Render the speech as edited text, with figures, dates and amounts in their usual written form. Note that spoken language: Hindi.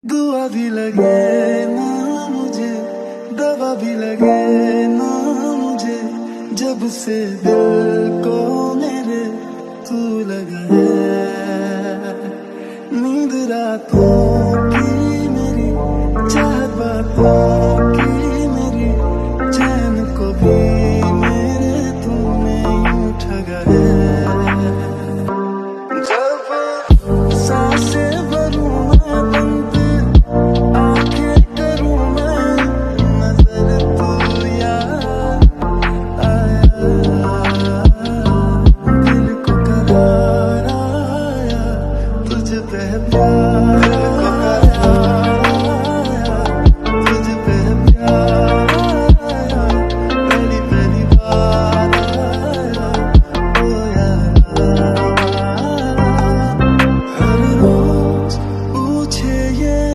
दुआ भी लगे ना मुझे, दवा भी लगे ना मुझे, जब से दिल को मेरे तू लगा है। नींद रातों